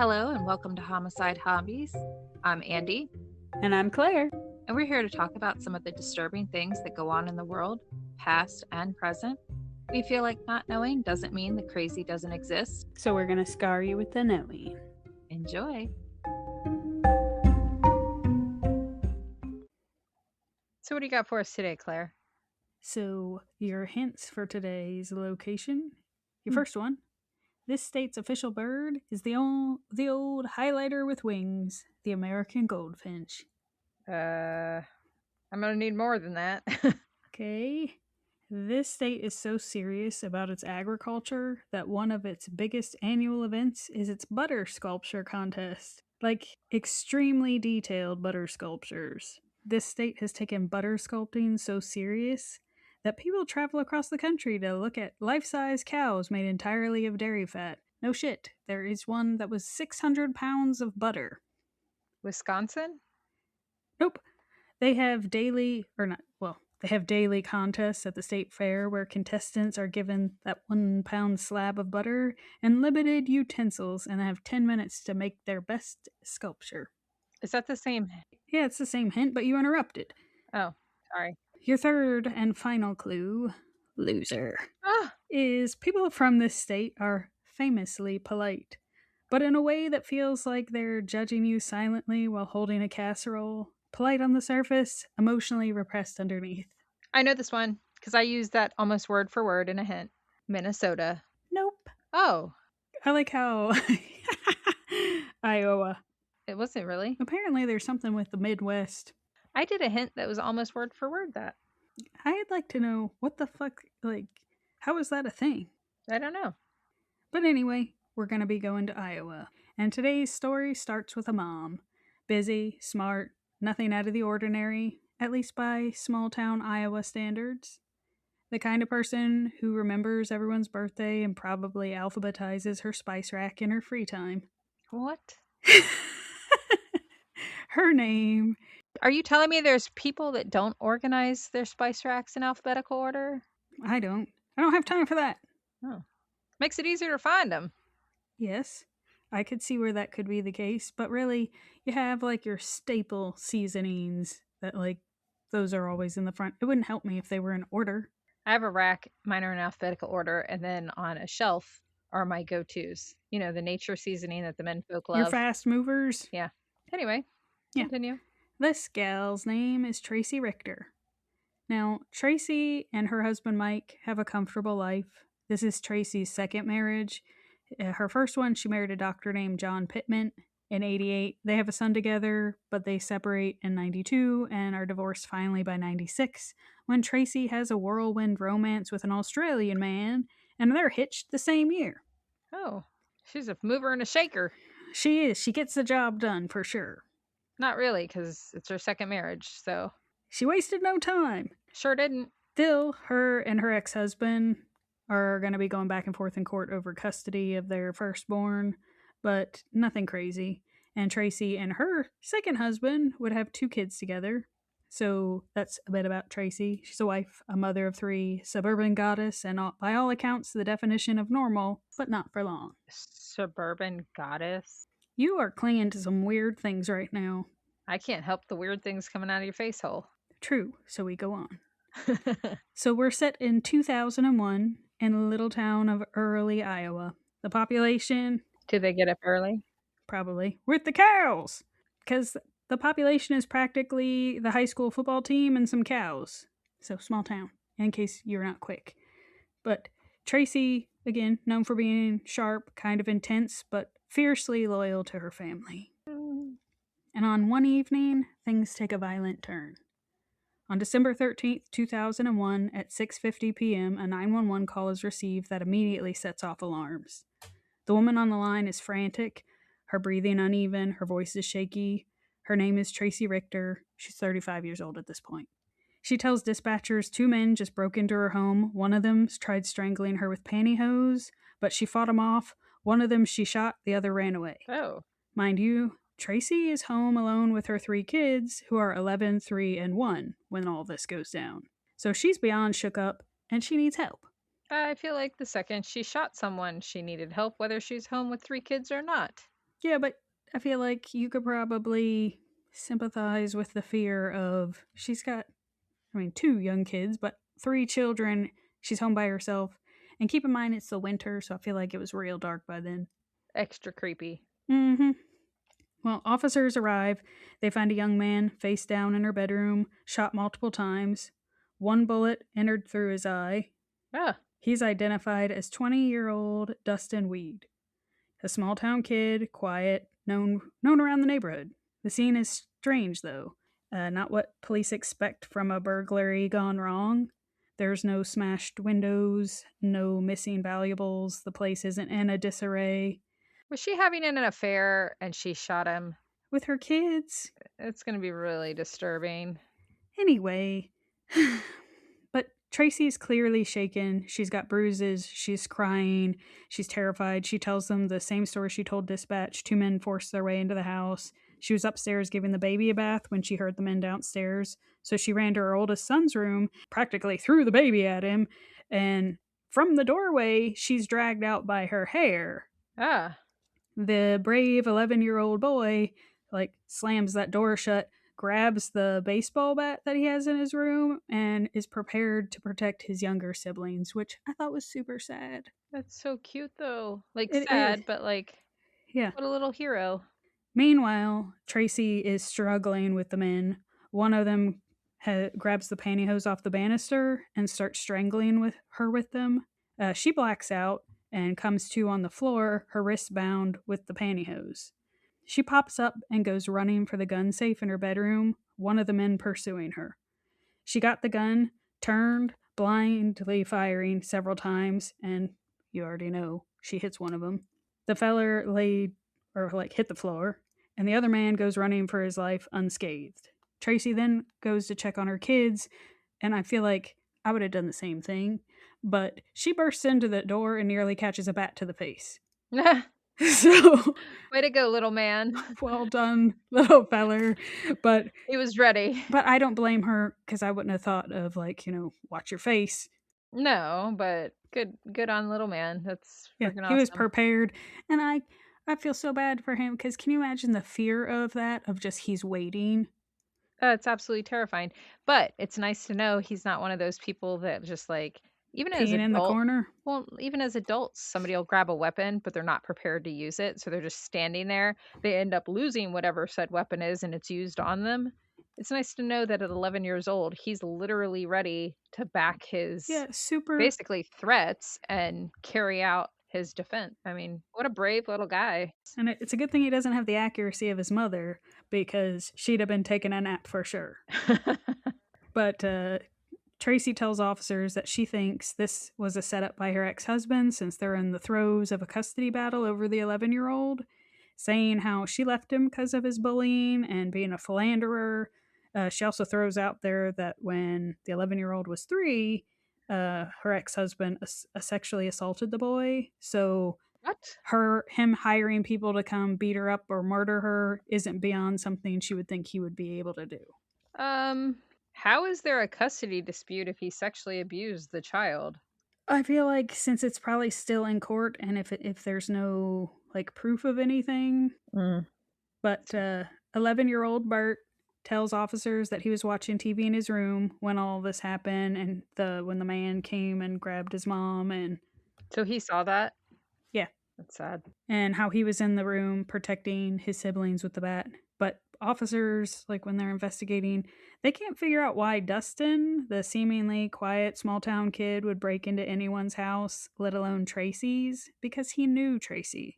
Hello and welcome to Homicide Hobbies. I'm Andy, And I'm Claire. and we're here to talk about some of the disturbing things that go on in the world, past and present. We feel like not knowing doesn't mean the crazy doesn't exist. So we're going to scar you with the knowing. Enjoy. So, what do you got for us today, Claire? So your hints for today's location. Your first one. This state's official bird is the old highlighter with wings, the American goldfinch. I'm gonna need more than that. Okay. This state is so serious about its agriculture that one of its biggest annual events is its butter sculpture contest. Like, extremely detailed butter sculptures. This state has taken butter sculpting so serious that people travel across the country to look at life-size cows made entirely of dairy fat. No shit, there is one that was 600 pounds of butter. Wisconsin? Nope. They have daily contests at the state fair where contestants are given that 1 pound slab of butter and limited utensils and have 10 minutes to make their best sculpture. Is that the same? Yeah, it's the same hint, but you interrupted. Oh, sorry. Your third and final clue, loser, Ah, is people from this state are famously polite, but in a way that feels like they're judging you silently while holding a casserole. Polite on the surface, emotionally repressed underneath. I know this one because I used that almost word for word in a hint. Minnesota. Nope. Oh, I like how Iowa. it wasn't really. Apparently there's something with the Midwest. I did a hint that was almost word for word that. I'd like to know what the fuck, how is that a thing? I don't know. But anyway, we're going to be going to Iowa. And today's story starts with a mom. Busy, smart, nothing out of the ordinary, at least by small town Iowa standards. The kind of person who remembers everyone's birthday and probably alphabetizes her spice rack in her free time. What? Her name. Are you telling me there's people that don't organize their spice racks in alphabetical order? I don't have time for that. Oh. Makes it easier to find them. Yes, I could see where that could be the case, but really, you have like your staple seasonings that those are always in the front. It wouldn't help me if they were in order. I have a rack, mine are in alphabetical order, and then on a shelf are my go-tos. You know, the nature seasoning that the menfolk love. Your fast movers. Yeah. Anyway, Yeah. continue. This gal's name is Traci Richter. Now, Tracy and her husband Mike have a comfortable life. This is Tracy's second marriage. Her first one, she married a doctor named John Pittman in 88. They have a son together, but they separate in 92 and are divorced finally by 96 when Tracy has a whirlwind romance with an Australian man, and they're hitched the same year. Oh, she's a mover and a shaker. She is. She gets the job done for sure. Not really, because it's her second marriage, so. She wasted no time. Sure didn't. Still, her and her ex-husband are going to be going back and forth in court over custody of their firstborn, but nothing crazy. And Tracy and her second husband would have 2 kids together. So that's a bit about Tracy. She's a wife, a mother of 3, suburban goddess, and by all accounts, the definition of normal, but not for long. Suburban goddess? You are clinging to some weird things right now. I can't help the weird things coming out of your face hole. True, so we go on. So we're set in 2001 in the little town of Early, Iowa. The population... Do they get up early? Probably. With the cows! Because the population is practically the high school football team and some cows. So small town, in case you're not quick. But Tracy, again, known for being sharp, kind of intense, but fiercely loyal to her family. And on one evening, things take a violent turn. On December 13th, 2001, at 6:50 p.m., a 911 call is received that immediately sets off alarms. The woman on the line is frantic, her breathing uneven, her voice is shaky. Her name is Traci Richter. She's 35 years old at this point. She tells dispatchers 2 men just broke into her home. One of them tried strangling her with pantyhose, but she fought him off. One of them she shot, the other ran away. Oh. Mind you, Tracy is home alone with her 3 kids, who are 11, 3, and 1 when all this goes down. So she's beyond shook up, and she needs help. I feel like the second she shot someone, she needed help, whether she's home with 3 kids or not. Yeah, but I feel like you could probably sympathize with the fear of she's got, I mean, 2 young kids, but 3 children. She's home by herself. And keep in mind, it's the winter, so I feel like it was real dark by then. Extra creepy. Mm-hmm. Well, officers arrive. They find a young man face down in her bedroom, shot multiple times. 1 bullet entered through his eye. Ah, He's identified as 20-year-old Dustin Weed, a small town kid, quiet, known around the neighborhood. The scene is strange, though. Not what police expect from a burglary gone wrong. There's no smashed windows, no missing valuables. The place isn't in a disarray. was she having an affair and she shot him? With her kids, It's going to be really disturbing. anyway. But Tracy's clearly shaken. She's got bruises. She's crying. She's terrified. She tells them the same story she told dispatch. 2 men forced their way into the house. She was upstairs giving the baby a bath when she heard the men downstairs. So she ran to her oldest son's room, practically threw the baby at him, and from the doorway, she's dragged out by her hair. Ah, The brave 11-year-old boy slams that door shut, grabs the baseball bat that he has in his room, and is prepared to protect his younger siblings, which I thought was super sad. that's so cute though. Like It sad, but like, yeah. what a little hero. Meanwhile, Tracy is struggling with the men. One of them grabs the pantyhose off the banister and starts strangling with them. She blacks out and comes to on the floor, her wrists bound with the pantyhose. She pops up and goes running for the gun safe in her bedroom, one of the men pursuing her. She got the gun, turned, blindly firing several times, and you already know she hits one of them. The feller hit the floor, and the other man goes running for his life unscathed. Tracy then goes to check on her kids, and I feel like I would have done the same thing, but she bursts into the door and nearly catches a bat to the face. So, way to go, little man. Well done, little feller. But he was ready. But I don't blame her, because I wouldn't have thought of watch your face. No, but good on little man. That's freaking awesome. He was prepared, and I feel so bad for him, because can you imagine the fear of that, of just he's waiting? It's absolutely terrifying. But it's nice to know he's not one of those people that just even as Peeing in the corner. Well, even as adults, somebody will grab a weapon, but they're not prepared to use it. So they're just standing there. They end up losing whatever said weapon is, and it's used on them. It's nice to know that at 11 years old, he's literally ready to back his basically threats and carry out his defense. I mean, what a brave little guy. And it's a good thing he doesn't have the accuracy of his mother, because she'd have been taking a nap for sure. But Tracy tells officers that she thinks this was a setup by her ex-husband, since they're in the throes of a custody battle over the 11-year-old, saying how she left him because of his bullying and being a philanderer. She also throws out there that when the 11-year-old was 3, her ex-husband sexually assaulted the boy. So him hiring people to come beat her up or murder her isn't beyond something she would think he would be able to do. How is there a custody dispute if he sexually abused the child? I feel like since it's probably still in court, and if there's no proof of anything, but 11-year-old Bert tells officers that he was watching TV in his room when all this happened, and when the man came and grabbed his mom, and so he saw that. Yeah, that's sad. And how he was in the room protecting his siblings with the bat. But officers, when they're investigating, they can't figure out why Dustin, the seemingly quiet small town kid, would break into anyone's house, let alone Tracy's, because he knew Tracy.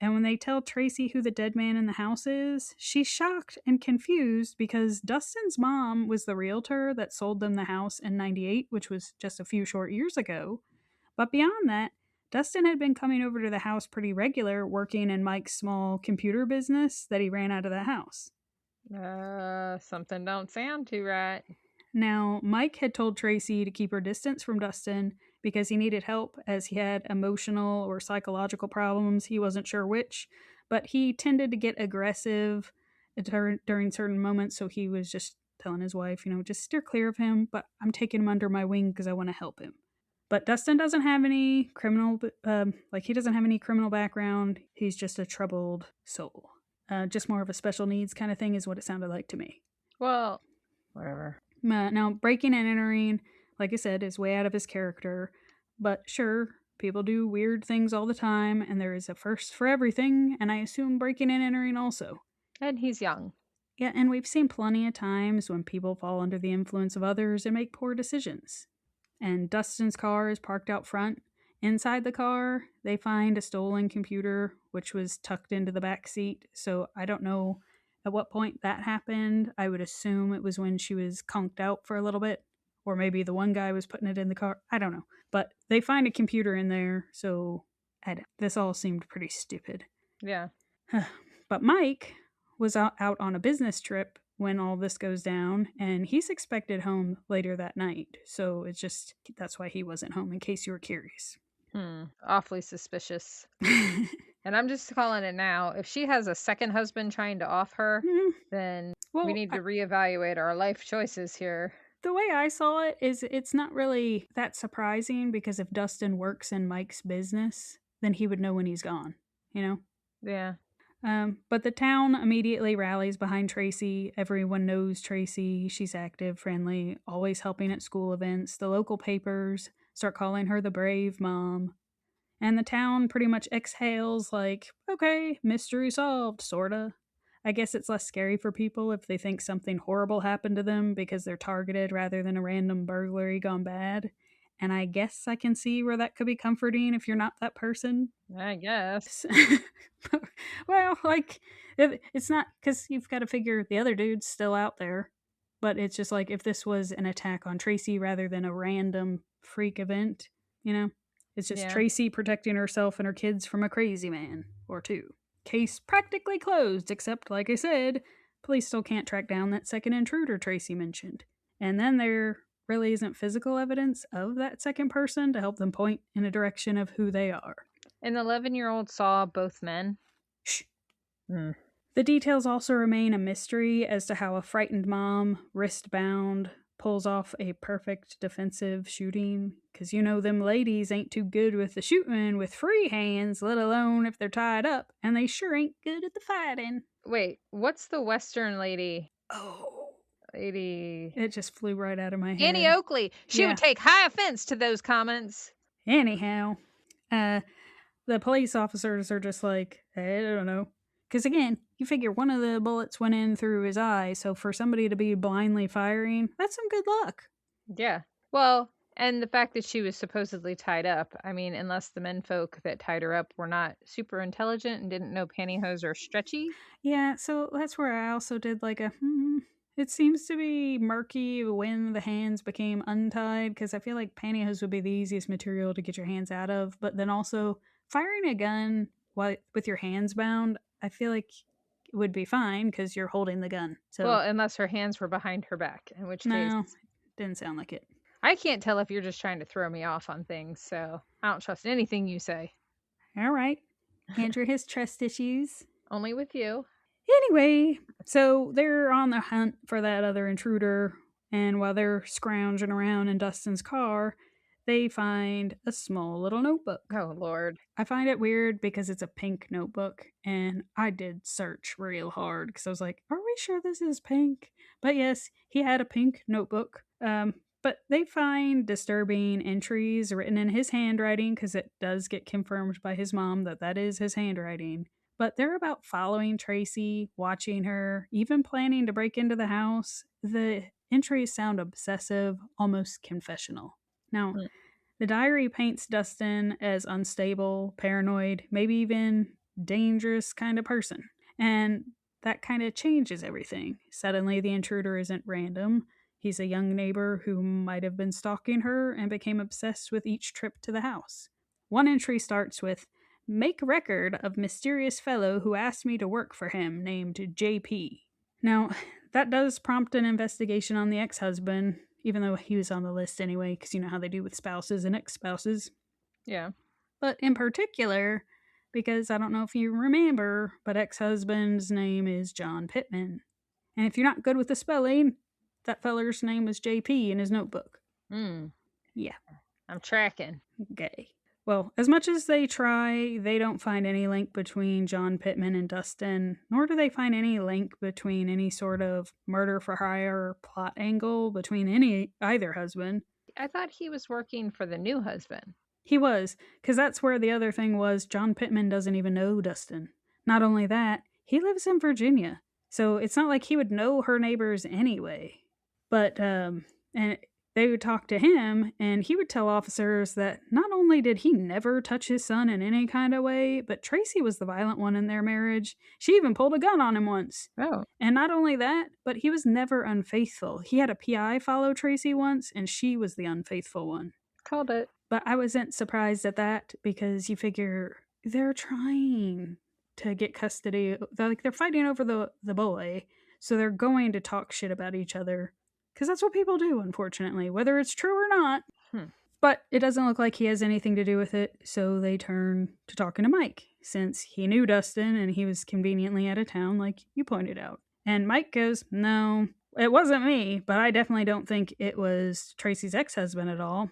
And when they tell Tracy who the dead man in the house is, she's shocked and confused, because Dustin's mom was the realtor that sold them the house in '98, which was just a few short years ago. But beyond that, Dustin had been coming over to the house pretty regular, working in Mike's small computer business that he ran out of the house. Something don't sound too right. Now, Mike had told Tracy to keep her distance from Dustin because he needed help, as he had emotional or psychological problems. He wasn't sure which, but he tended to get aggressive during certain moments, so he was just telling his wife, just steer clear of him, but I'm taking him under my wing because I want to help him. But Dustin doesn't have any criminal, he doesn't have any criminal background. He's just a troubled soul. Just more of a special needs kind of thing is what it sounded like to me. Well, whatever. Now, breaking and entering, like I said, is way out of his character. But sure, people do weird things all the time, and there is a first for everything, and I assume breaking and entering also. And he's young. Yeah, and we've seen plenty of times when people fall under the influence of others and make poor decisions. And Dustin's car is parked out front. Inside the car, they find a stolen computer, which was tucked into the back seat. So I don't know at what point that happened. I would assume it was when she was conked out for a little bit, or maybe the one guy was putting it in the car. I don't know. But they find a computer in there, so this all seemed pretty stupid. Yeah. But Mike was out on a business trip when all this goes down, and he's expected home later that night. So that's why he wasn't home, in case you were curious. Awfully suspicious. And I'm just calling it now. If she has a second husband trying to off her, then we need to reevaluate our life choices here. The way I saw it is it's not really that surprising, because if Dustin works in Mike's business, then he would know when he's gone, you know? Yeah. But the town immediately rallies behind Tracy. Everyone knows Tracy. She's active, friendly, always helping at school events. The local papers start calling her the brave mom. And the town pretty much exhales like, okay, mystery solved, sorta. I guess it's less scary for people if they think something horrible happened to them because they're targeted rather than a random burglary gone bad. And I guess I can see where that could be comforting if you're not that person. I guess. Well, it's not, because you've got to figure the other dude's still out there. But it's just like if this was an attack on Tracy rather than a random freak event, you know? It's just Tracy protecting herself and her kids from a crazy man or two. Case practically closed, except, like I said, police still can't track down that second intruder Tracy mentioned. And then there really isn't physical evidence of that second person to help them point in a direction of who they are. An 11-year-old saw both men. Shh. The details also remain a mystery as to how a frightened mom, wrist-bound, pulls off a perfect defensive shooting. Because them ladies ain't too good with the shooting with free hands, let alone if they're tied up. And they sure ain't good at the fighting. Wait, what's the Western lady? Lady. It just flew right out of my head. Annie Oakley. She would take high offense to those comments. Anyhow, the police officers are just like, I don't know. Because again, you figure one of the bullets went in through his eye, so for somebody to be blindly firing, that's some good luck. Yeah. Well, and the fact that she was supposedly tied up, I mean, unless the menfolk that tied her up were not super intelligent and didn't know pantyhose are stretchy. Yeah, so that's where I also did like it seems to be murky when the hands became untied, because I feel like pantyhose would be the easiest material to get your hands out of, but then also firing a gun with your hands bound, I feel like it would be fine because you're holding the gun. So, well, unless her hands were behind her back, in which case... No, didn't sound like it. I can't tell if you're just trying to throw me off on things, so I don't trust anything you say. All right. Andrew has trust issues. Only with you. Anyway, so they're on the hunt for that other intruder, and while they're scrounging around in Dustin's car, they find a small little notebook. Oh, Lord. I find it weird because it's a pink notebook, and I did search real hard because I was like, are we sure this is pink? But yes, he had a pink notebook. But they find disturbing entries written in his handwriting, because it does get confirmed by his mom that is his handwriting. But they're about following Tracy, watching her, even planning to break into the house. The entries sound obsessive, almost confessional. Now, the diary paints Dustin as unstable, paranoid, maybe even dangerous kind of person. And that kind of changes everything. Suddenly, the intruder isn't random. He's a young neighbor who might have been stalking her and became obsessed with each trip to the house. One entry starts with, "Make record of mysterious fellow who asked me to work for him named JP." Now, that does prompt an investigation on the ex-husband, even though he was on the list anyway, because you know how they do with spouses and ex-spouses. Yeah. But in particular, because I don't know if you remember, but ex-husband's name is John Pittman. And if you're not good with the spelling, that feller's name was JP in his notebook. Yeah. I'm tracking. Gay. Well, as much as they try, they don't find any link between John Pittman and Dustin, nor do they find any link between any sort of murder for hire plot angle between either husband. I thought he was working for the new husband. He was, because that's where the other thing was John Pittman doesn't even know Dustin. Not only that, he lives in Virginia, so it's not like he would know her neighbors anyway. But, and they would talk to him, and he would tell officers that not only did he never touch his son in any kind of way, but Tracy was the violent one in their marriage. She even pulled a gun on him once. Oh. And not only that, but he was never unfaithful. He had a PI follow Tracy once, and she was the unfaithful one. Called it. But I wasn't surprised at that because you figure they're trying to get custody. They're fighting over the boy, so they're going to talk shit about each other because that's what people do, unfortunately, whether it's true or not. But it doesn't look like he has anything to do with it, so they turn to talking to Mike since he knew Dustin and he was conveniently out of town, like you pointed out. And Mike goes, "No, it wasn't me, but I definitely don't think it was Tracy's ex-husband at all.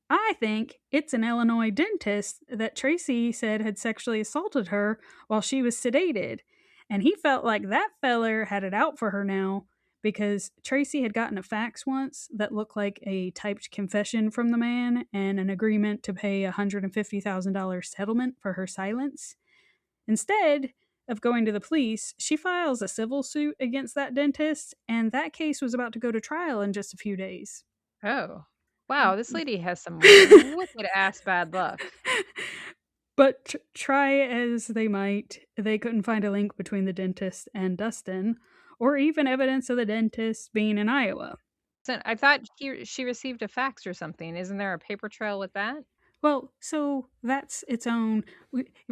I think it's an Illinois dentist that Tracy said had sexually assaulted her while she was sedated. And he felt like that feller had it out for her now because Tracy had gotten a fax once that looked like a typed confession from the man and an agreement to pay a $150,000 settlement for her silence. Instead of going to the police, she files a civil suit against that dentist, and that case was about to go to trial in just a few days." Oh. Wow, this lady has some wicked ass bad luck. But try as they might, they couldn't find a link between the dentist and Dustin, or even evidence of the dentist being in Iowa. I thought she received a fax or something. Isn't there a paper trail with that? Well, so that's its own.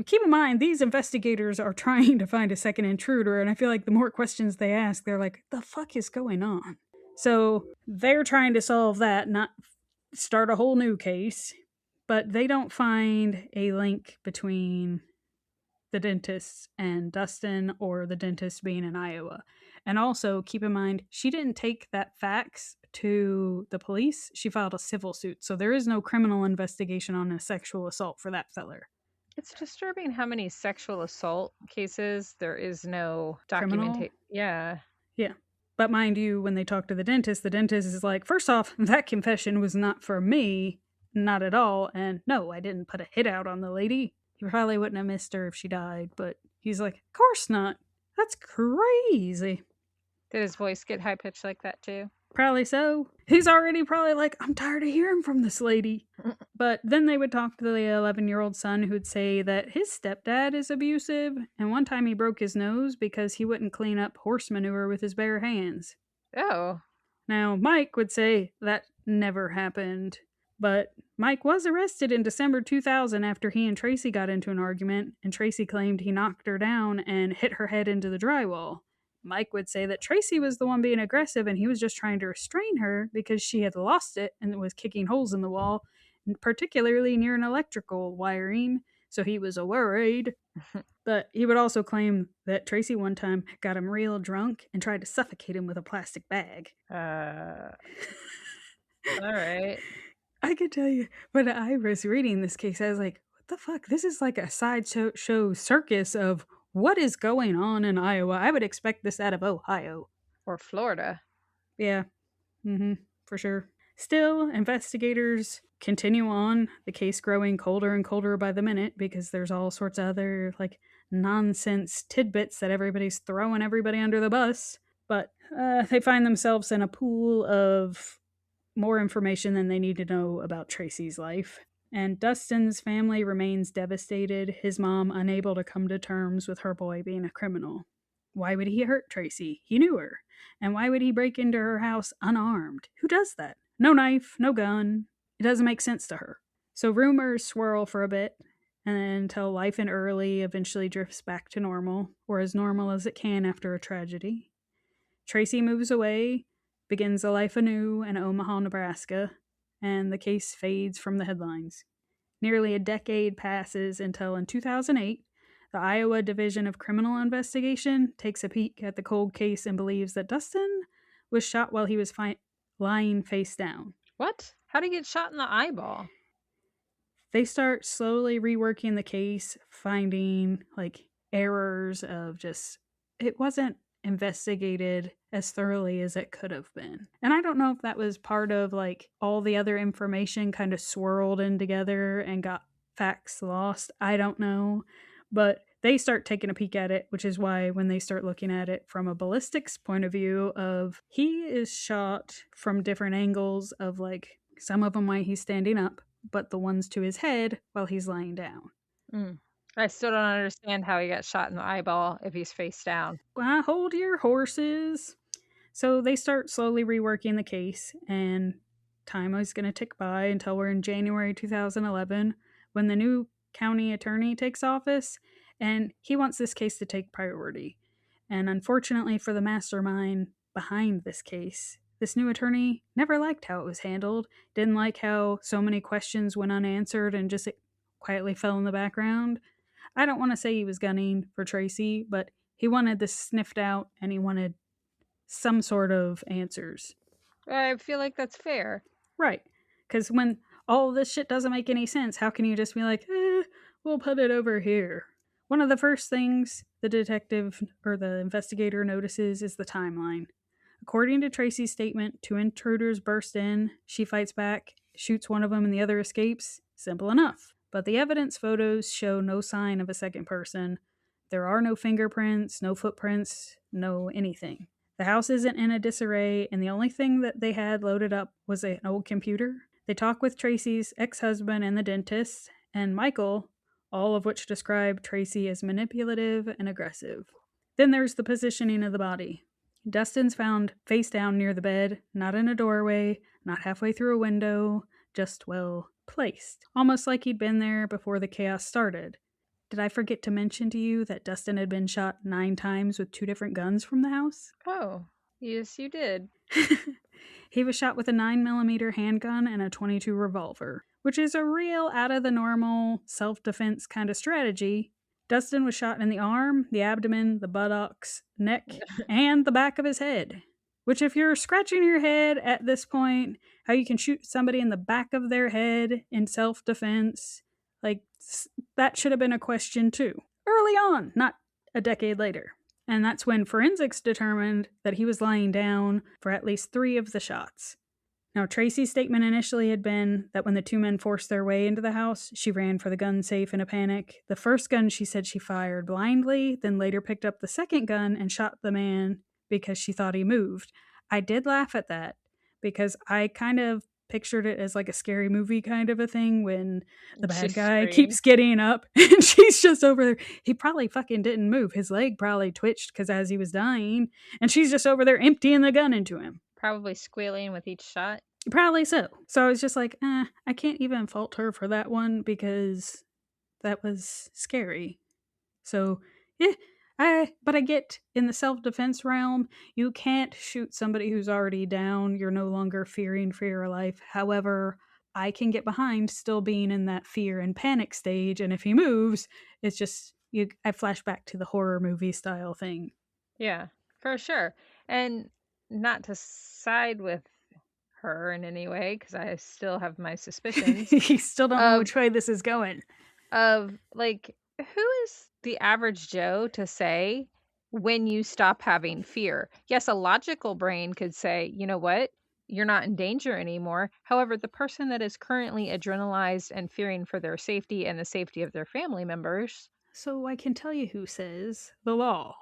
Keep in mind, these investigators are trying to find a second intruder, and I feel like the more questions they ask, they're like, the fuck is going on? So they're trying to solve that, not start a whole new case, but they don't find a link between the dentist and Dustin or the dentist being in Iowa. And also keep in mind, she didn't take that fax to the police. She filed a civil suit. So there is no criminal investigation on a sexual assault for that feller. It's disturbing how many sexual assault cases there is no Criminal? documentation. Yeah. Yeah. But mind you, when they talk to the dentist is like, first off, that confession was not for me, not at all. And no, I didn't put a hit out on the lady. He probably wouldn't have missed her if she died. But he's like, of course not. That's crazy. Did his voice get high pitched like that too? Probably so. He's already probably like, I'm tired of hearing from this lady. But then they would talk to the 11-year-old son who'd say that his stepdad is abusive, and one time he broke his nose because he wouldn't clean up horse manure with his bare hands. Oh. Now, Mike would say that never happened, but Mike was arrested in December 2000 after he and Tracy got into an argument, and Tracy claimed he knocked her down and hit her head into the drywall. Mike would say that Tracy was the one being aggressive and he was just trying to restrain her because she had lost it and was kicking holes in the wall, particularly near an electrical wiring, so he was worried. But he would also claim that Tracy one time got him real drunk and tried to suffocate him with a plastic bag. All right. I could tell you, when I was reading this case, I was like, what the fuck? This is like a sideshow circus of what is going on in Iowa. I would expect this out of Ohio. Or Florida. Yeah. For sure. Still, investigators continue on, the case growing colder and colder by the minute because there's all sorts of other, like, nonsense tidbits that everybody's throwing everybody under the bus. But they find themselves in a pool of more information than they need to know about Tracy's life. And Dustin's family remains devastated, his mom unable to come to terms with her boy being a criminal. Why would he hurt Tracy? He knew her. And why would he break into her house unarmed? Who does that? No knife, no gun. It doesn't make sense to her. So rumors swirl for a bit, and then until life in Early eventually drifts back to normal, or as normal as it can after a tragedy. Tracy moves away, begins a life anew in Omaha, Nebraska, and the case fades from the headlines. Nearly a decade passes until in 2008, the Iowa Division of Criminal Investigation takes a peek at the cold case and believes that Dustin was shot while he was lying face down. What? How'd he get shot in the eyeball? They start slowly reworking the case, finding like errors of just it wasn't investigated as thoroughly as it could have been. And I don't know if that was part of like all the other information kind of swirled in together and got facts lost. I don't know. But they start taking a peek at it, which is why when they start looking at it from a ballistics point of view of he is shot from different angles of like some of them while he's standing up, but the ones to his head while he's lying down. Mm. I still don't understand how he got shot in the eyeball if he's face down. Well, hold your horses. So they start slowly reworking the case, and time is going to tick by until we're in January 2011 when the new county attorney takes office, and he wants this case to take priority. And unfortunately for the mastermind behind this case, this new attorney never liked how it was handled, didn't like how so many questions went unanswered and just quietly fell in the background. I don't want to say he was gunning for Tracy, but he wanted this sniffed out and he wanted some sort of answers. I feel like that's fair. Right. Because when all this shit doesn't make any sense, how can you just be like, we'll put it over here? One of the first things the detective or the investigator notices is the timeline. According to Tracy's statement, two intruders burst in, she fights back, shoots one of them, and the other escapes. Simple enough. But the evidence photos show no sign of a second person. There are no fingerprints, no footprints, no anything. The house isn't in a disarray, and the only thing that they had loaded up was an old computer. They talk with Tracy's ex-husband and the dentist, and Michael, all of which describe Tracy as manipulative and aggressive. Then there's the positioning of the body. Dustin's found face down near the bed, not in a doorway, not halfway through a window, just well placed. Almost like he'd been there before the chaos started. Did I forget to mention to you that Dustin had been shot 9 times with 2 different guns from the house? Oh, yes, you did. He was shot with a 9mm handgun and a .22 revolver, which is a real out of the normal self-defense kind of strategy. Dustin was shot in the arm, the abdomen, the buttocks, neck, and the back of his head. Which, if you're scratching your head at this point, how you can shoot somebody in the back of their head in self-defense, like, that should have been a question too. Early on, not a decade later. And that's when forensics determined that he was lying down for at least 3 of the shots. Now, Tracy's statement initially had been that when the 2 men forced their way into the house, she ran for the gun safe in a panic. The first gun she said she fired blindly, then later picked up the second gun and shot the man because she thought he moved. I did laugh at that because I kind of pictured it as like a scary movie kind of a thing when the bad guy keeps getting up and she's just over there. He probably fucking didn't move. His leg probably twitched because as he was dying, and she's just over there emptying the gun into him. Probably squealing with each shot. Probably so. So I was just like, I can't even fault her for that one because that was scary. So, but I get in the self-defense realm, you can't shoot somebody who's already down. You're no longer fearing for your life. However, I can get behind still being in that fear and panic stage. And if he moves, it's just, I flash back to the horror movie style thing. Yeah, for sure. And not to side with her in any way, because I still have my suspicions. You still don't know which way this is going. Of, like, who is the average Joe to say when you stop having fear? Yes, a logical brain could say, you know what? You're not in danger anymore. However, the person that is currently adrenalized and fearing for their safety and the safety of their family members. So I can tell you who says the law.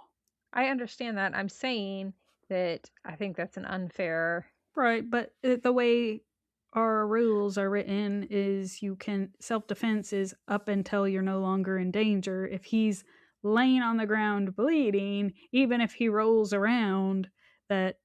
I understand that. I'm saying that I think that's an unfair. Right, but the way our rules are written is you can self-defense is up until you're no longer in danger. If he's laying on the ground bleeding, even if he rolls around, that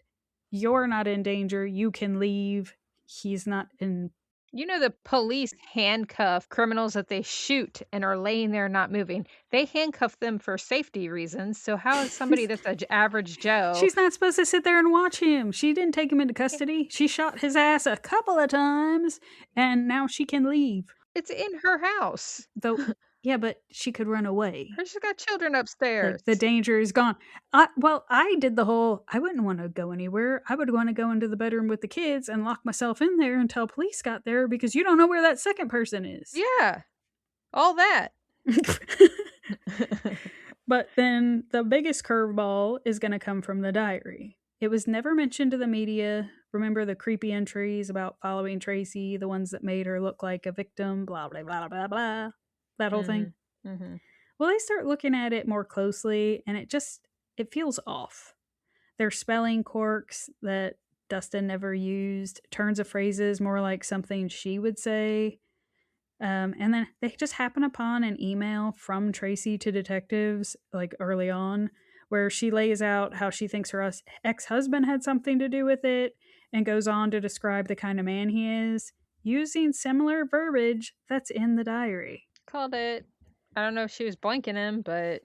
you're not in danger, you can leave. He's not in. You know, the police handcuff criminals that they shoot and are laying there not moving. They handcuff them for safety reasons. So how is somebody that's an average Joe? She's not supposed to sit there and watch him. She didn't take him into custody. She shot his ass a couple of times, and now she can leave. It's in her house. Though Yeah, but she could run away. Her, she's got children upstairs. Like, the danger is gone. I did the whole, I wouldn't want to go anywhere. I would want to go into the bedroom with the kids and lock myself in there until police got there because you don't know where that second person is. Yeah, all that. But then the biggest curveball is going to come from the diary. It was never mentioned to the media. Remember the creepy entries about following Tracy, the ones that made her look like a victim, blah, blah, blah, blah, blah. That whole thing. Well, they start looking at it more closely, and it feels off. There's spelling quirks that Dustin never used, turns of phrases more like something she would say. And then they just happen upon an email from Tracy to detectives, like early on, where she lays out how she thinks her ex husband had something to do with it and goes on to describe the kind of man he is, using similar verbiage that's in the diary. Called it. I don't know if she was blanking him, but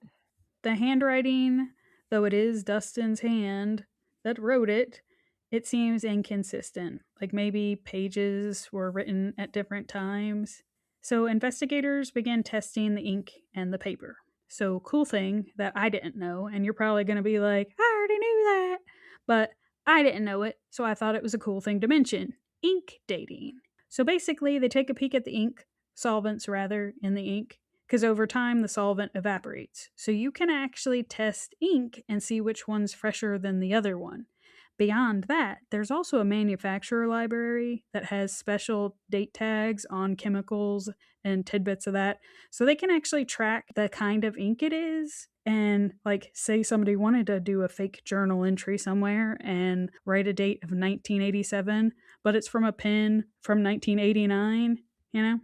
The handwriting, though it is Dustin's hand that wrote it, it seems inconsistent. Like maybe pages were written at different times. So investigators began testing the ink and the paper. So, cool thing that I didn't know, and you're probably going to be like, I already knew that. But I didn't know it, so I thought it was a cool thing to mention. Ink dating. So basically, they take a peek at the ink, solvents rather, in the ink, because over time the solvent evaporates. So you can actually test ink and see which one's fresher than the other one. Beyond that, there's also a manufacturer library that has special date tags on chemicals and tidbits of that. So they can actually track the kind of ink it is. And, like, say somebody wanted to do a fake journal entry somewhere and write a date of 1987, but it's from a pen from 1989, you know?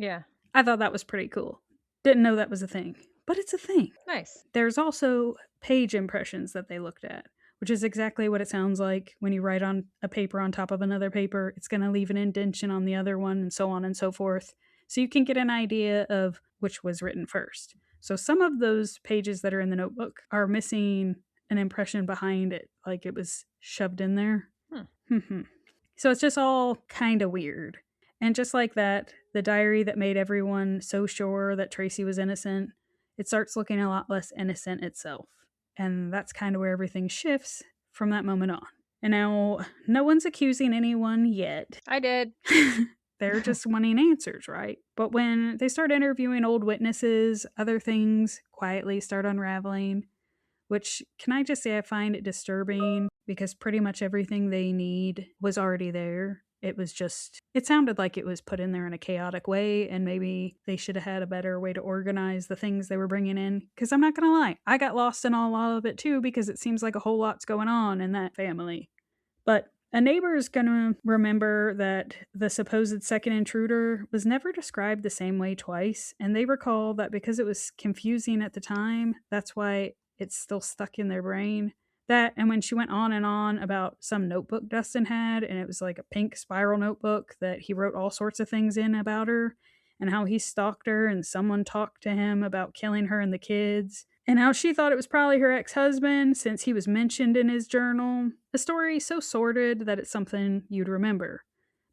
yeah. I thought that was pretty cool. Didn't know that was a thing, but it's a thing. Nice. There's also page impressions that they looked at, which is exactly what it sounds like when you write on a paper on top of another paper. It's going to leave an indentation on the other one, and so on and so forth. So you can get an idea of which was written first. So some of those pages that are in the notebook are missing an impression behind it, like it was shoved in there. So it's just all kind of weird. And just like that, the diary that made everyone so sure that Tracy was innocent, it starts looking a lot less innocent itself. And that's kind of where everything shifts from that moment on. And now, no one's accusing anyone yet. I did. They're just wanting answers, right? But when they start interviewing old witnesses, other things quietly start unraveling, which, can I just say, I find it disturbing because pretty much everything they need was already there. It sounded like it was put in there in a chaotic way, and maybe they should have had a better way to organize the things they were bringing in. Because I'm not going to lie, I got lost in all of it too, because it seems like a whole lot's going on in that family. But a neighbor is going to remember that the supposed second intruder was never described the same way twice, and they recall that because it was confusing at the time, that's why it's still stuck in their brain. That, and when she went on and on about some notebook Dustin had, and it was like a pink spiral notebook that he wrote all sorts of things in about her, and how he stalked her and someone talked to him about killing her and the kids, and how she thought it was probably her ex-husband since he was mentioned in his journal. A story so sordid that it's something you'd remember.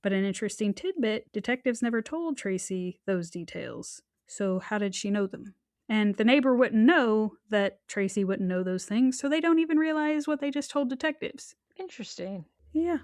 But an interesting tidbit, detectives never told Tracy those details. So how did she know them? And the neighbor wouldn't know that Tracy wouldn't know those things, so they don't even realize what they just told detectives. Interesting. Yeah.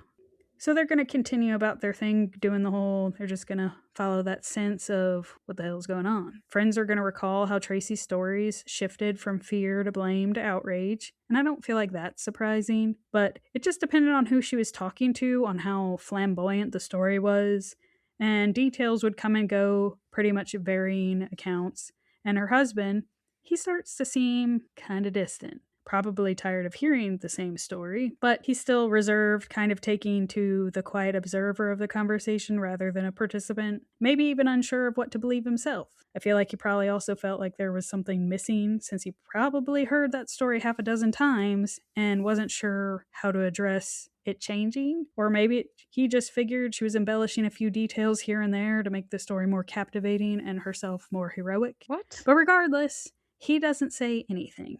So they're going to continue about their thing, doing the whole, they're just going to follow that sense of what the hell's going on. Friends are going to recall how Tracy's stories shifted from fear to blame to outrage. And I don't feel like that's surprising, but it just depended on who she was talking to, on how flamboyant the story was. And details would come and go, pretty much varying accounts. And her husband, he starts to seem kind of distant. Probably tired of hearing the same story, but he's still reserved, kind of taking to the quiet observer of the conversation rather than a participant, maybe even unsure of what to believe himself. I feel like he probably also felt like there was something missing since he probably heard that story half a dozen times and wasn't sure how to address it changing. Or maybe he just figured she was embellishing a few details here and there to make the story more captivating and herself more heroic. What? But regardless, he doesn't say anything.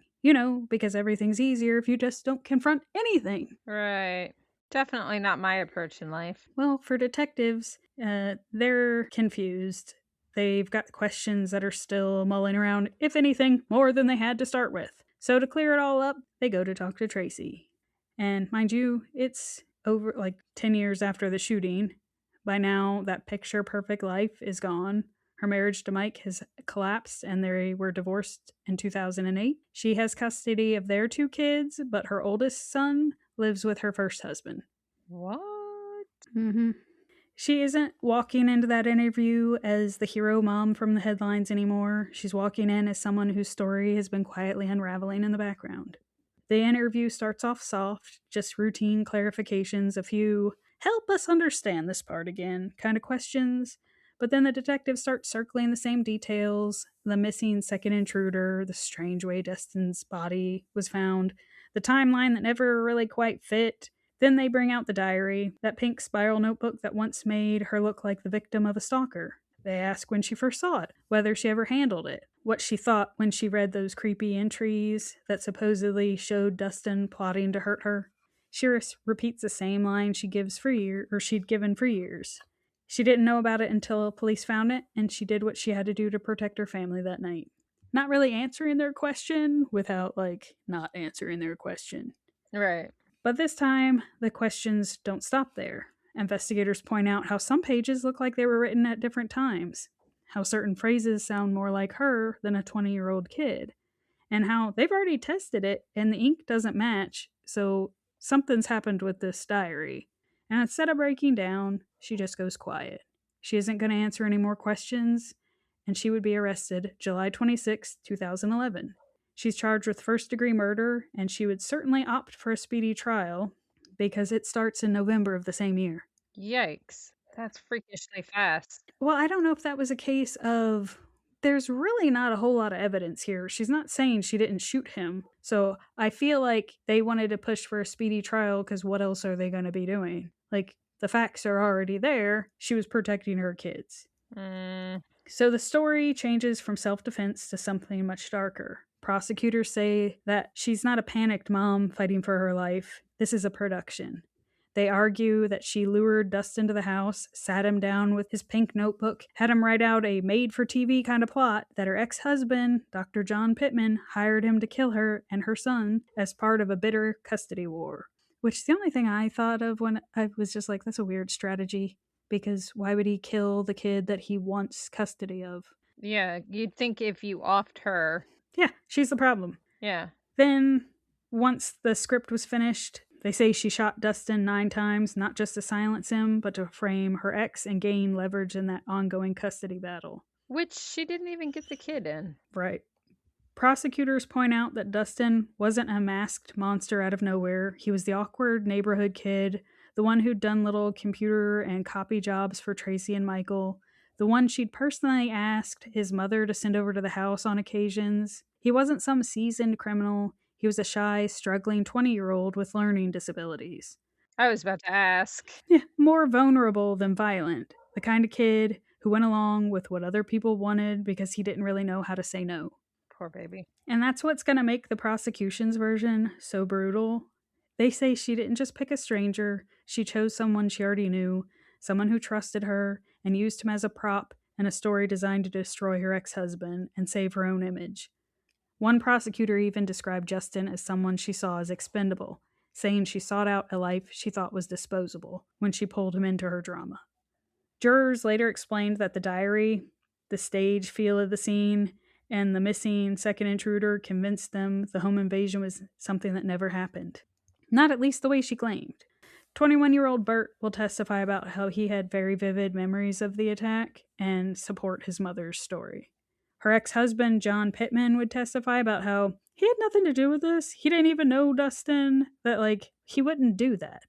Because everything's easier if you just don't confront anything. Right. Definitely not my approach in life. Well, for detectives, they're confused. they've got questions that are still mulling around, if anything, more than they had to start with. So to clear it all up, they go to talk to Tracy. And mind you, it's over like 10 years after the shooting. By now, that picture perfect life is gone. Her marriage to Mike has collapsed and they were divorced in 2008. She has custody of their 2 kids, but her oldest son lives with her first husband. What? Mm-hmm. She isn't walking into that interview as the hero mom from the headlines anymore. She's walking in as someone whose story has been quietly unraveling in the background. The interview starts off soft, just routine clarifications, a few help us understand this part again kind of questions. But then the detective starts circling the same details: the missing second intruder, the strange way Dustin's body was found, the timeline that never really quite fit. Then they bring out the diary, that pink spiral notebook that once made her look like the victim of a stalker. They ask when she first saw it, whether she ever handled it, what she thought when she read those creepy entries that supposedly showed Dustin plotting to hurt her. She repeats the same line she'd given for years. She didn't know about it until police found it, and she did what she had to do to protect her family that night. Not really answering their question without, not answering their question. Right. But this time, the questions don't stop there. Investigators point out how some pages look like they were written at different times, how certain phrases sound more like her than a 20-year-old kid, and how they've already tested it and the ink doesn't match, so something's happened with this diary. And instead of breaking down, she just goes quiet. She isn't going to answer any more questions, and she would be arrested July 26, 2011. She's charged with first-degree murder, and she would certainly opt for a speedy trial because it starts in November of the same year. Yikes. That's freakishly fast. Well, I don't know if that was a case of there's really not a whole lot of evidence here. She's not saying she didn't shoot him. So I feel like they wanted to push for a speedy trial because what else are they going to be doing? Like, the facts are already there. She was protecting her kids. So the story changes from self-defense to something much darker. Prosecutors say that she's not a panicked mom fighting for her life. This is a production. They argue that she lured Dustin to the house, sat him down with his pink notebook, had him write out a made-for-TV kind of plot, that her ex-husband, Dr. John Pittman, hired him to kill her and her son as part of a bitter custody war. Which is the only thing I thought of when I was just like, that's a weird strategy. Because why would he kill the kid that he wants custody of? Yeah, you'd think if you offed her. Yeah, she's the problem. Yeah. Then, once the script was finished, they say she shot Dustin 9 times, not just to silence him, but to frame her ex and gain leverage in that ongoing custody battle. Which she didn't even get the kid in. Right. Prosecutors point out that Dustin wasn't a masked monster out of nowhere. He was the awkward neighborhood kid, the one who'd done little computer and copy jobs for Tracy and Michael, the one she'd personally asked his mother to send over to the house on occasions. He wasn't some seasoned criminal. He was a shy, struggling 20-year-old with learning disabilities. I was about to ask. Yeah, more vulnerable than violent. The kind of kid who went along with what other people wanted because he didn't really know how to say no. Poor baby. And that's what's going to make the prosecution's version so brutal. They say she didn't just pick a stranger, she chose someone she already knew, someone who trusted her, and used him as a prop in a story designed to destroy her ex-husband and save her own image. One prosecutor even described Justin as someone she saw as expendable, saying she sought out a life she thought was disposable when she pulled him into her drama. Jurors later explained that the diary, the stage feel of the scene, and the missing second intruder convinced them the home invasion was something that never happened. Not at least the way she claimed. 21-year-old Bert will testify about how he had very vivid memories of the attack and support his mother's story. Her ex-husband, John Pittman, would testify about how he had nothing to do with this. He didn't even know Dustin, that, he wouldn't do that.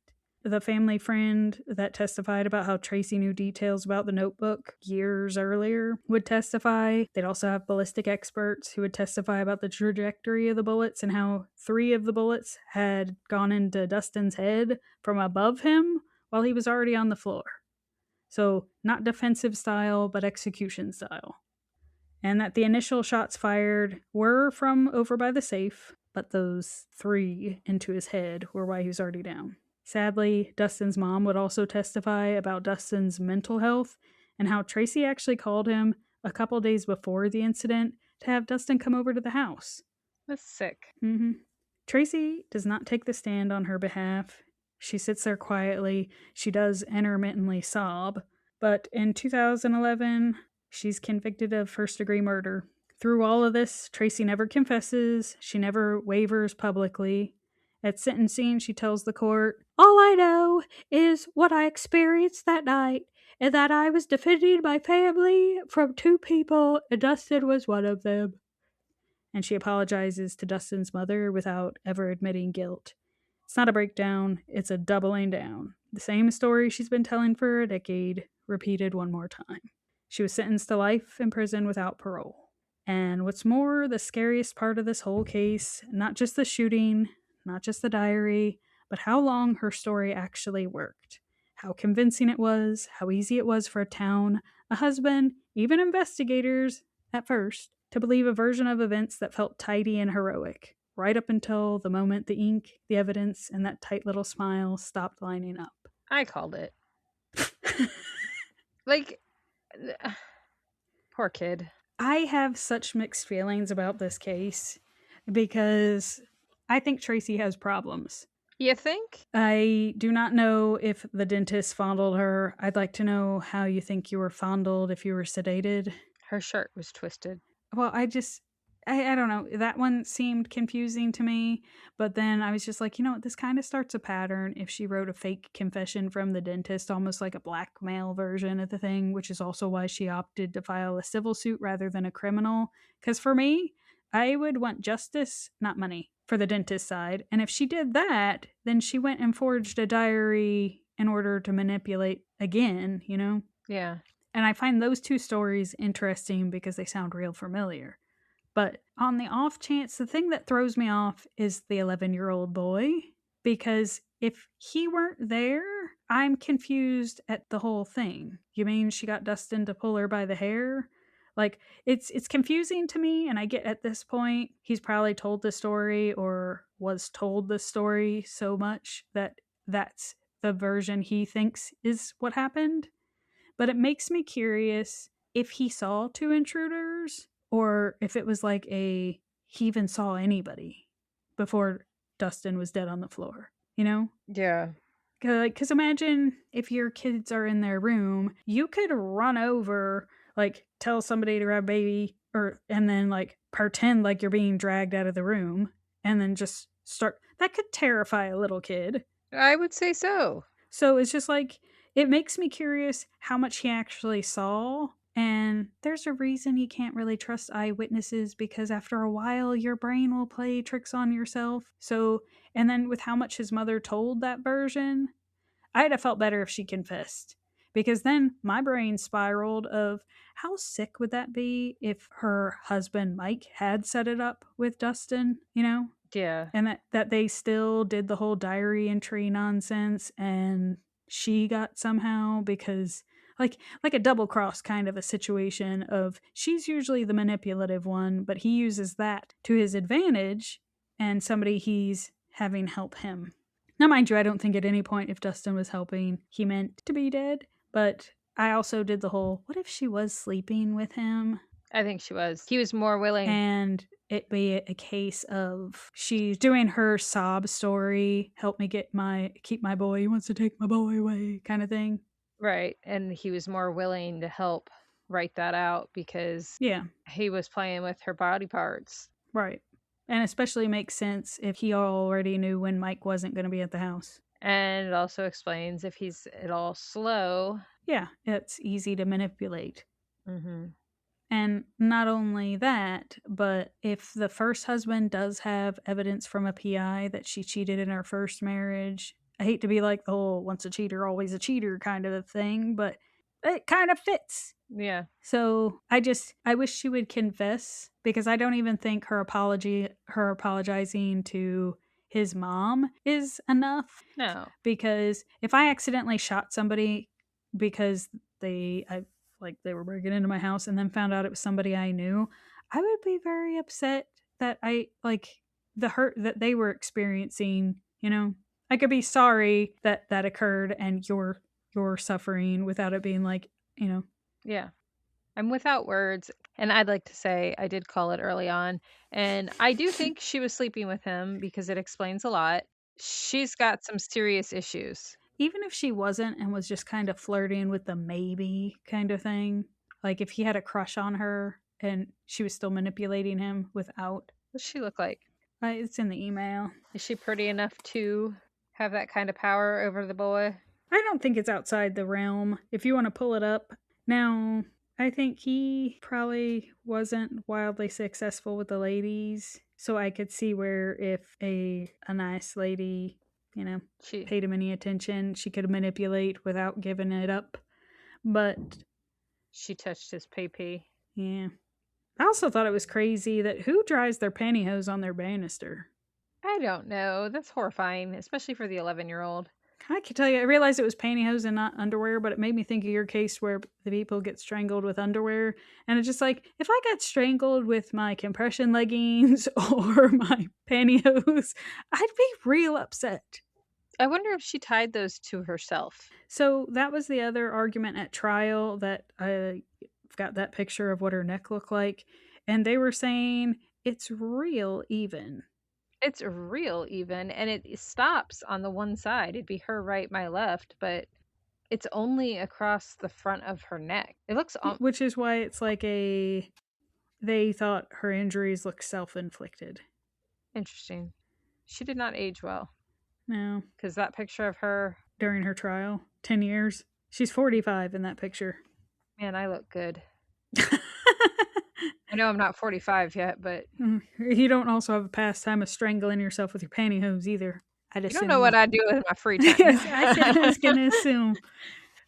The family friend that testified about how Tracy knew details about the notebook years earlier would testify. They'd also have ballistic experts who would testify about the trajectory of the bullets and how 3 of the bullets had gone into Dustin's head from above him while he was already on the floor. So, not defensive style, but execution style. And that the initial shots fired were from over by the safe, but those 3 into his head were why he was already down. Sadly, Dustin's mom would also testify about Dustin's mental health and how Tracy actually called him a couple days before the incident to have Dustin come over to the house. That's sick. Mm-hmm. Tracy does not take the stand on her behalf. She sits there quietly. She does intermittently sob. But in 2011, she's convicted of first-degree murder. Through all of this, Tracy never confesses. She never wavers publicly. At sentencing, she tells the court, "All I know is what I experienced that night, and that I was defending my family from two people, and Dustin was one of them." And she apologizes to Dustin's mother without ever admitting guilt. It's not a breakdown, it's a doubling down. The same story she's been telling for a decade, repeated one more time. She was sentenced to life in prison without parole. And what's more, the scariest part of this whole case, not just the shooting, not just the diary, but how long her story actually worked. How convincing it was, how easy it was for a town, a husband, even investigators, at first, to believe a version of events that felt tidy and heroic, right up until the moment the ink, the evidence, and that tight little smile stopped lining up. I called it. Like, poor kid. I have such mixed feelings about this case because I think Tracy has problems. You think? I do not know if the dentist fondled her. I'd like to know how you think you were fondled if you were sedated. Her shirt was twisted. Well, I don't know. That one seemed confusing to me, but then I was just like, this kind of starts a pattern if she wrote a fake confession from the dentist, almost like a blackmail version of the thing, which is also why she opted to file a civil suit rather than a criminal. Because for me, I would want justice, not money, for the dentist side. And if she did that, then she went and forged a diary in order to manipulate again, Yeah. And I find those two stories interesting because they sound real familiar. But on the off chance, the thing that throws me off is the 11-year-old boy. Because if he weren't there, I'm confused at the whole thing. You mean she got Dustin to pull her by the hair? Like, it's confusing to me, and I get at this point, he's probably told the story or was told the story so much that that's the version he thinks is what happened. But it makes me curious if he saw two intruders or if it was like he even saw anybody before Dustin was dead on the floor, Yeah. Because imagine if your kids are in their room, you could run over, like tell somebody to grab baby, and then like pretend like you're being dragged out of the room and then just start. That could terrify a little kid. I would say so. So it's just like, it makes me curious how much he actually saw. And there's a reason you can't really trust eyewitnesses because after a while, your brain will play tricks on yourself. So, and then with how much his mother told that version, I'd have felt better if she confessed. Because then my brain spiraled of how sick would that be if her husband Mike had set it up with Dustin, Yeah. and that they still did the whole diary entry nonsense and she got somehow because like a double cross kind of a situation of she's usually the manipulative one, but he uses that to his advantage and somebody he's having help him. Now, mind you, I don't think at any point if Dustin was helping, he meant to be dead, but I also did the whole, what if she was sleeping with him? I think she was. He was more willing. And it be a case of she's doing her sob story, help me keep my boy, he wants to take my boy away kind of thing. Right. And he was more willing to help write that out because he was playing with her body parts. Right. And especially makes sense if he already knew when Mike wasn't going to be at the house. And it also explains if he's at all slow. Yeah, it's easy to manipulate. Mm-hmm. And not only that, but if the first husband does have evidence from a PI that she cheated in her first marriage, I hate to be like the whole once a cheater, always a cheater kind of a thing, but it kind of fits. Yeah. So I wish she would confess because I don't even think her apologizing to his mom is enough. No. Because if I accidentally shot somebody because they were breaking into my house and then found out it was somebody I knew, I would be very upset that the hurt that they were experiencing, I could be sorry that occurred and you're suffering without it being like, Yeah. I'm without words. And I'd like to say I did call it early on. And I do think she was sleeping with him because it explains a lot. She's got some serious issues. Even if she wasn't and was just kind of flirting with the maybe kind of thing, like if he had a crush on her and she was still manipulating him without. What's she look like? It's in the email. Is she pretty enough to have that kind of power over the boy? I don't think it's outside the realm. If you want to pull it up. Now, I think he probably wasn't wildly successful with the ladies. So I could see where if a nice lady, paid him any attention, she could manipulate without giving it up. But she touched his pee-pee. Yeah. I also thought it was crazy that who dries their pantyhose on their banister? I don't know. That's horrifying, especially for the 11-year-old. I can tell you, I realized it was pantyhose and not underwear, but it made me think of your case where the people get strangled with underwear. And it's just like, if I got strangled with my compression leggings or my pantyhose, I'd be real upset. I wonder if she tied those to herself. So that was the other argument at trial, that I got that picture of what her neck looked like. And they were saying it's real even. It's real even, and it stops on the one side. It'd be her right, my left, but it's only across the front of her neck. It looks which is why it's like they thought her injuries looked self-inflicted. Interesting. She did not age well. No. Because that picture of her during her trial, 10 years. She's 45 in that picture. Man, I look good. I know I'm not 45 yet, but you don't also have a pastime of strangling yourself with your pantyhose either. You don't know what I do with my free time. Yes, I was going to assume.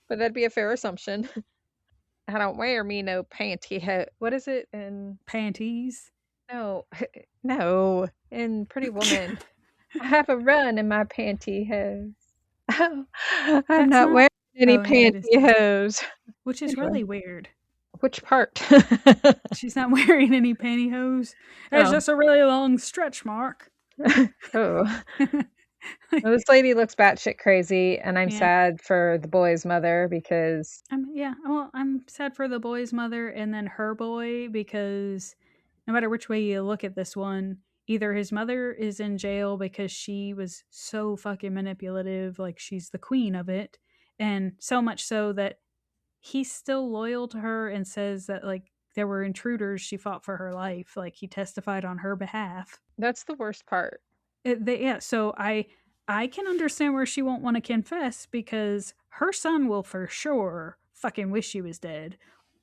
But that'd be a fair assumption. I don't wear me no pantyhose. What is it? In panties? No. No. In Pretty Woman. I have a run in my pantyhose. Oh, I'm not wearing any pantyhose. Which is really weird. Which part? She's not wearing any pantyhose. There's just a really long stretch mark. Oh. Well, this lady looks batshit crazy, and I'm sad for the boy's mother because... I'm sad for the boy's mother and then her boy, because no matter which way you look at this one, either his mother is in jail because she was so fucking manipulative, like she's the queen of it, and so much so that he's still loyal to her and says that, like, there were intruders, she fought for her life, like he testified on her behalf. That's the worst part. So I can understand where she won't want to confess, because her son will for sure fucking wish she was dead.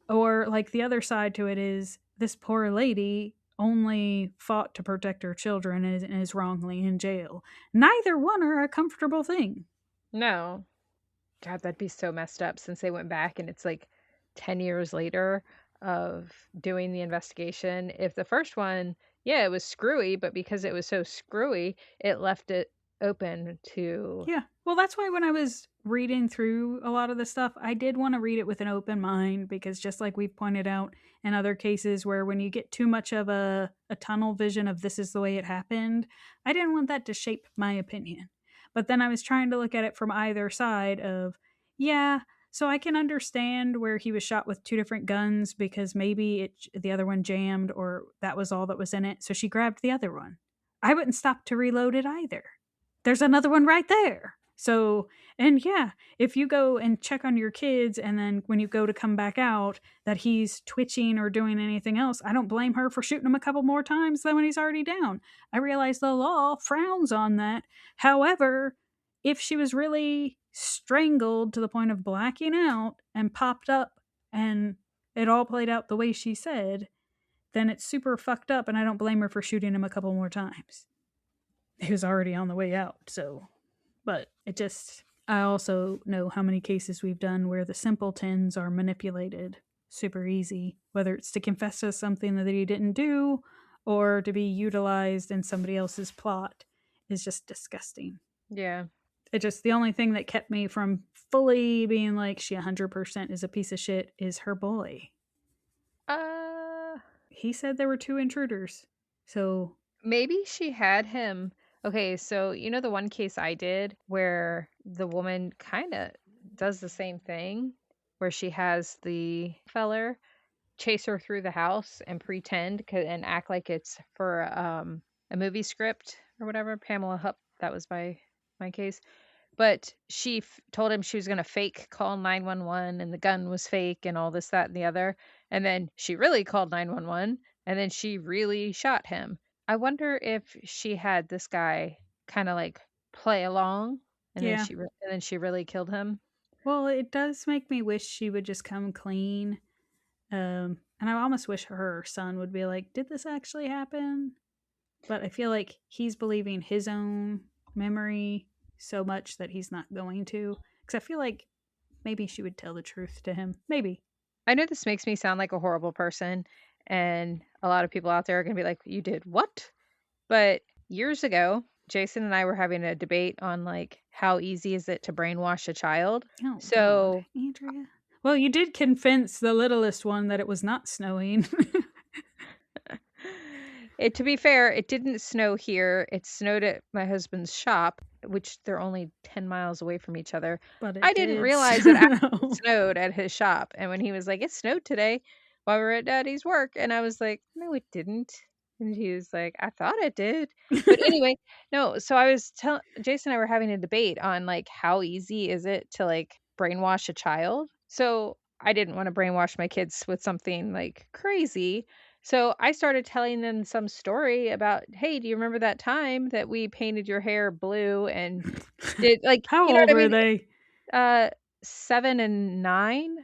Or, like, the other side to it is this poor lady only fought to protect her children and is wrongly in jail. Neither one are a comfortable thing. No. God, that'd be so messed up, since they went back and it's like 10 years later of doing the investigation. If the first one, it was screwy, but because it was so screwy, it left it open to... Yeah. Well, that's why when I was reading through a lot of the stuff, I did want to read it with an open mind, because just like we've pointed out in other cases where when you get too much of a tunnel vision of this is the way it happened, I didn't want that to shape my opinion. But then I was trying to look at it from either side of, so I can understand where he was shot with two different guns because maybe the other one jammed, or that was all that was in it, so she grabbed the other one. I wouldn't stop to reload it either. There's another one right there. So, and if you go and check on your kids and then when you go to come back out that he's twitching or doing anything else, I don't blame her for shooting him a couple more times than when he's already down. I realize the law frowns on that. However, if she was really strangled to the point of blacking out and popped up and it all played out the way she said, then it's super fucked up, and I don't blame her for shooting him a couple more times. He was already on the way out, so... But I also know how many cases we've done where the simpletons are manipulated super easy, whether it's to confess to something that he didn't do or to be utilized in somebody else's plot, is just disgusting. Yeah. The only thing that kept me from fully being like, she 100% is a piece of shit, is her boy. He said there were 2 intruders, so... Maybe she had him... Okay, so you know the one case I did where the woman kind of does the same thing, where she has the feller chase her through the house and pretend and act like it's for a movie script or whatever. Pamela Hupp, that was my case. But she told him she was going to fake call 911 and the gun was fake and all this, that, and the other. And then she really called 911 and then she really shot him. I wonder if she had this guy kind of like play along and Yeah. then she really killed him. Well, it does make me wish she would just come clean. And I almost wish her son would be like, did this actually happen? But I feel like he's believing his own memory so much that he's not going to. Because I feel like maybe she would tell the truth to him. Maybe. I know this makes me sound like a horrible person, and a lot of people out there are going to be like, you did what? But years ago, Jason and I were having a debate on like how easy is it to brainwash a child. Oh, So God, Andrea. Well, you did convince the littlest one that it was not snowing. to be fair, it didn't snow here. It snowed at my husband's shop, which they're only 10 miles away from each other. But it I didn't did realize it actually snow. snowed at his shop. And when he was like, it snowed today while we were at Daddy's work. And I was like, no, it didn't. And he was like, I thought it did. But anyway, no. So I was telling Jason and I were having a debate on like how easy is it to like brainwash a child. So I didn't want to brainwash my kids with something like crazy. So I started telling them some story about, hey, do you remember that time that we painted your hair blue and did like, How you know what old I were mean? they? 7 and 9.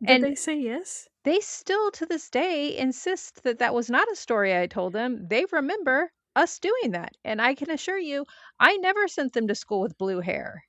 Did And they say yes? they still to this day insist that that was not a story I told them. They remember us doing that. And I can assure you, I never sent them to school with blue hair.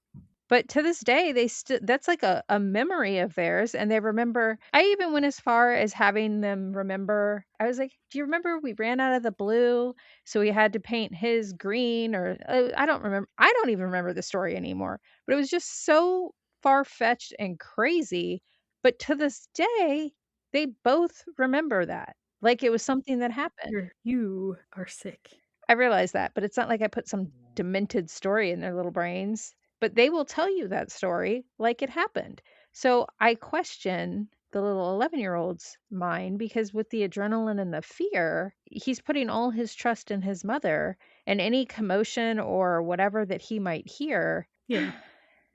But to this day, they still that's like a memory of theirs, and they remember. I even went as far as having them remember. I was like, "Do you remember we ran out of the blue, so we had to paint his green?" Or I don't remember. I don't even remember the story anymore. But it was just so far fetched and crazy. But to this day, they both remember that like it was something that happened. You are sick. I realize that, but it's not like I put some demented story in their little brains, but they will tell you that story like it happened. So I question the little 11-year-old's mind because with the adrenaline and the fear, he's putting all his trust in his mother, and any commotion or whatever that he might hear, Yeah.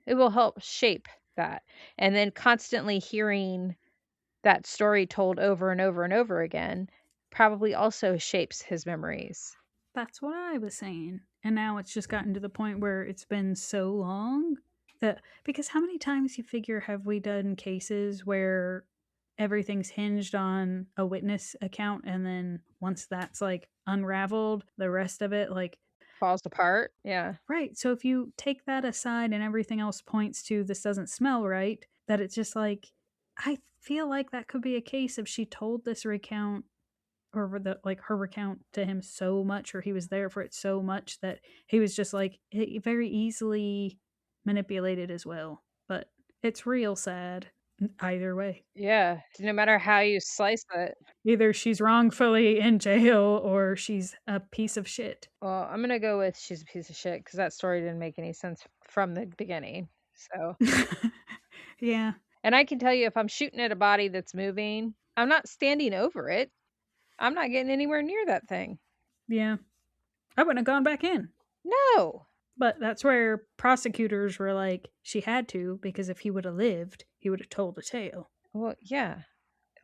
it will help shape that. And then constantly hearing that story told over and over and over again probably also shapes his memories. That's what I was saying. And now it's just gotten to the point where it's been so long that, because how many times you figure have we done cases where everything's hinged on a witness account, and then once that's like unraveled, the rest of it like Falls apart. Yeah. right. So if you take that aside and everything else points to this doesn't smell right, that it's just like I feel like that could be a case if she told this recount or the like her recount to him so much, or he was there for it so much that he was just like very easily manipulated as well. But it's real sad either way. Yeah. No matter how you slice it. Either she's wrongfully in jail or she's a piece of shit. Well, I'm gonna go with she's a piece of shit because that story didn't make any sense from the beginning. So, Yeah. and I can tell you if I'm shooting at a body that's moving, I'm not standing over it. I'm not getting anywhere near that thing. Yeah. I wouldn't have gone back in. No. But that's where prosecutors were like, she had to, because if he would have lived, he would have told the tale. Well, yeah.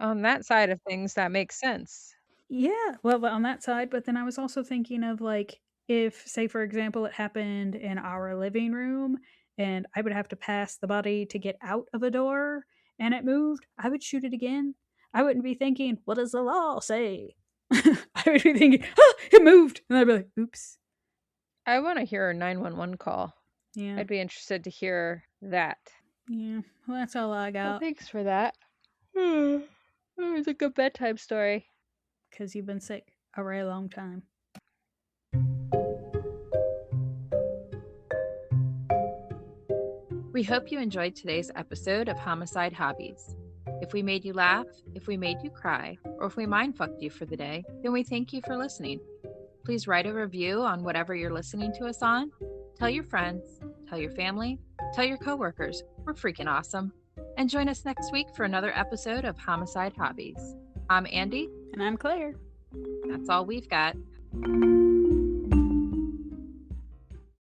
On that side of things, that makes sense. Yeah, well, on that side, but then I was also thinking of like, if, say, for example, it happened in our living room and I would have to pass the body to get out of a door and it moved, I would shoot it again. I wouldn't be thinking, what does the law say? I would be thinking, oh, it moved. And I'd be like, oops. I want to hear a 911 call. Yeah. I'd be interested to hear that. Yeah. Well, that's all I Well, got. thanks for that. It was a good bedtime story. Because you've been sick a very long time. We hope you enjoyed today's episode of Homicide Hobbies. If we made you laugh, if we made you cry, or if we mind-fucked you for the day, then we thank you for listening. Please write a review on whatever you're listening to us on. Tell your friends, tell your family, tell your coworkers. We're freaking awesome. And join us next week for another episode of Homicide Hobbies. I'm Andy. And I'm Claire. That's all we've got.